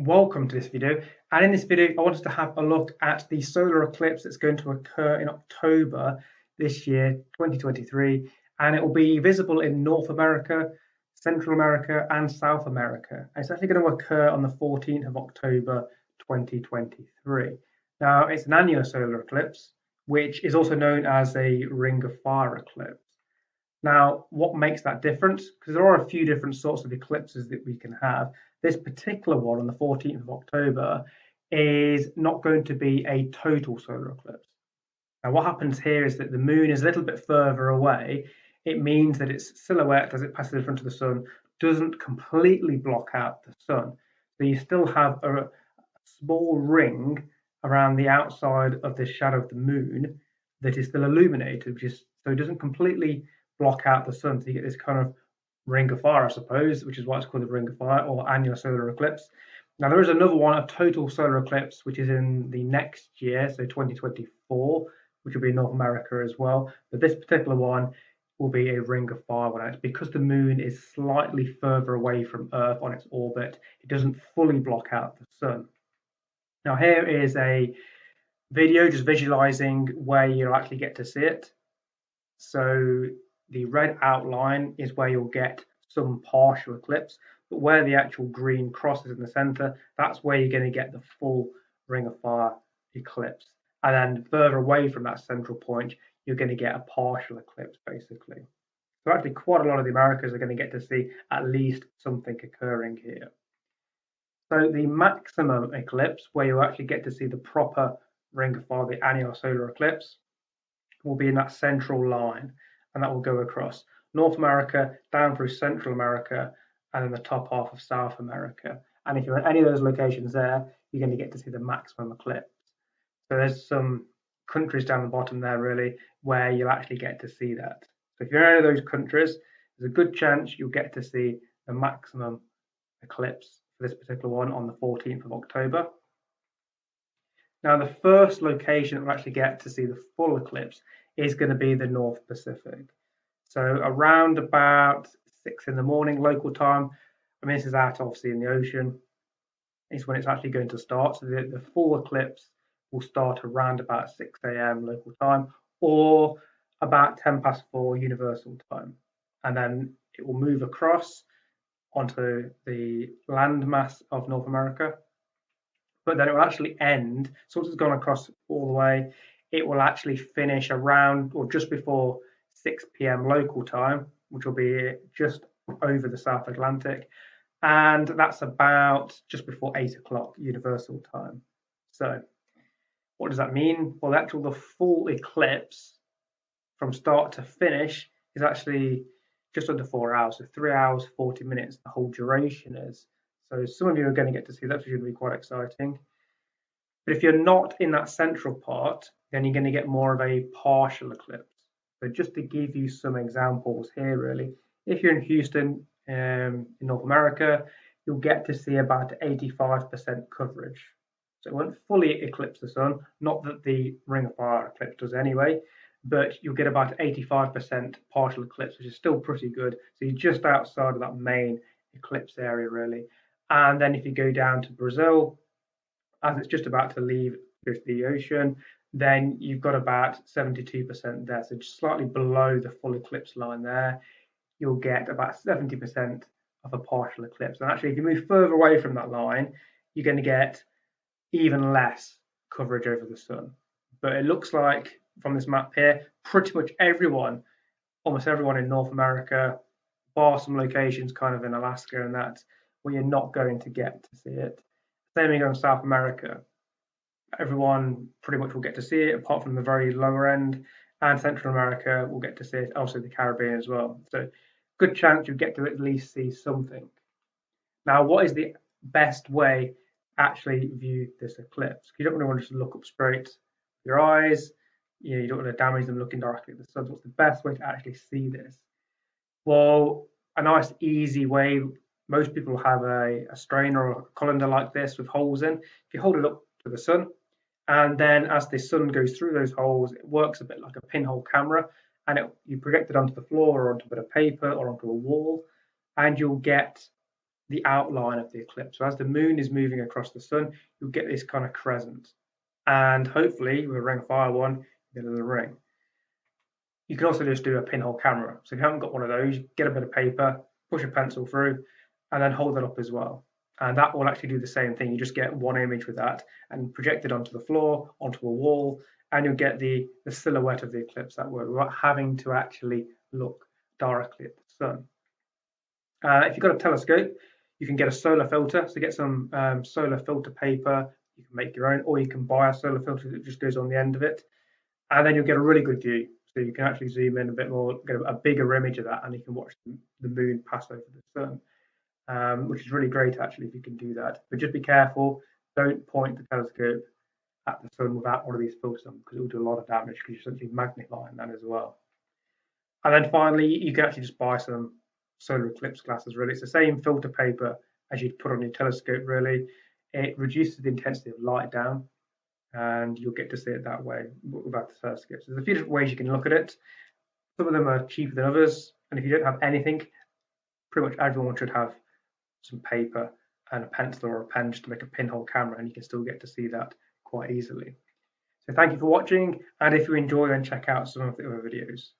Welcome to this video, and in this video I wanted to have a look at the solar eclipse that's going to occur in October this year, 2023, and it will be visible in North America, Central America and South America. And it's actually going to occur on the 14th of October 2023. Now, it's an annular solar eclipse, which is also known as a ring of fire eclipse. Now, what makes that different? Because there are a few different sorts of eclipses that we can have. This particular one on the 14th of October is not going to be a total solar eclipse. Now, what happens here is that the moon is a little bit further away. It means that its silhouette as it passes in front of the sun doesn't completely block out the sun. So you still have a small ring around the outside of the shadow of the moon that is still illuminated, so it doesn't completely block out the sun. So you get this kind of ring of fire, I suppose, which is why it's called the ring of fire or annular solar eclipse. Now, there is another one, a total solar eclipse, which is in the next year, so 2024, which will be in North America as well. But this particular one will be a ring of fire one. It's because the moon is slightly further away from Earth on its orbit. It doesn't fully block out the sun. Now, here is a video just visualizing where you'll actually get to see it. So the red outline is where you'll get some partial eclipse, but where the actual green cross is in the center, that's where you're going to get the full ring of fire eclipse. And then further away from that central point, you're going to get a partial eclipse, basically. So actually quite a lot of the Americas are going to get to see at least something occurring here. So the maximum eclipse, where you actually get to see the proper ring of fire, the annular solar eclipse, will be in that central line, and that will go across North America, down through Central America, and in the top half of South America. And if you're at any of those locations there, you're going to get to see the maximum eclipse. So there's some countries down the bottom there, really, where you'll actually get to see that. So if you're in any of those countries, there's a good chance you'll get to see the maximum eclipse for this particular one on the 14th of October. Now, the first location that we'll actually get to see the full eclipse is going to be the North Pacific. So around about 6 in the morning local time, I mean, this is out obviously in the ocean, is when it's actually going to start. So the full eclipse will start around about 6 a.m. local time, or about 10 past 4 universal time. And then it will move across onto the landmass of North America. But then it will actually end. So once it's gone across all the way, it will actually finish around or just before 6 p.m. local time, which will be just over the South Atlantic. And that's about just before 8 o'clock universal time. So what does that mean? Well, the full eclipse from start to finish is actually just under 4 hours. So 3 hours, 40 minutes, the whole duration is. So some of you are going to get to see that, which is going to be quite exciting. But if you're not in that central part, then you're going to get more of a partial eclipse. So just to give you some examples here, really, if you're in Houston, in North America, you'll get to see about 85% coverage. So it won't fully eclipse the sun, not that the ring of fire eclipse does anyway, but you'll get about 85% partial eclipse, which is still pretty good. So you're just outside of that main eclipse area, really. And then if you go down to Brazil, as it's just about to leave the ocean, then you've got about 72% there. So just slightly below the full eclipse line there, you'll get about 70% of a partial eclipse. And actually, if you move further away from that line, you're going to get even less coverage over the sun. But it looks like from this map here, pretty much everyone, almost everyone in North America, bar some locations kind of in Alaska and that, where you're not going to get to see it. Same thing in South America. Everyone pretty much will get to see it, apart from the very lower end, and Central America will get to see it, also the Caribbean as well. So good chance you get to at least see something. Now, what is the best way to actually view this eclipse? You don't really want to just look up straight with your eyes. You don't want to damage them looking directly at the sun. So what's the best way to actually see this? Well, a nice easy way, most people have a strainer or a colander like this with holes in. If you hold it up to the sun, and then as the sun goes through those holes, it works a bit like a pinhole camera, and you project it onto the floor or onto a bit of paper or onto a wall, and you'll get the outline of the eclipse. So as the moon is moving across the sun, you'll get this kind of crescent. And hopefully with a ring of fire one, you get a little ring. You can also just do a pinhole camera. So if you haven't got one of those, get a bit of paper, push a pencil through, and then hold it up as well. And that will actually do the same thing. You just get one image with that and project it onto the floor, onto a wall, and you'll get the silhouette of the eclipse that way without having to actually look directly at the sun. If you've got a telescope, you can get a solar filter. So get some solar filter paper. You can make your own, or you can buy a solar filter that just goes on the end of it. And then you'll get a really good view. So you can actually zoom in a bit more, get a bigger image of that, and you can watch the moon pass over the sun, which is really great actually if you can do that. But just be careful, don't point the telescope at the sun without one of these filters on, because it will do a lot of damage because you're essentially magnifying that as well. And then finally, you can actually just buy some solar eclipse glasses, really. It's the same filter paper as you'd put on your telescope, really. It reduces the intensity of light down, and you'll get to see it that way without the telescope. So there's a few different ways you can look at it. Some of them are cheaper than others, and if you don't have anything, pretty much everyone should have some paper and a pencil or a pen just to make a pinhole camera, and you can still get to see that quite easily. So thank you for watching, and if you enjoy, then check out some of the other videos.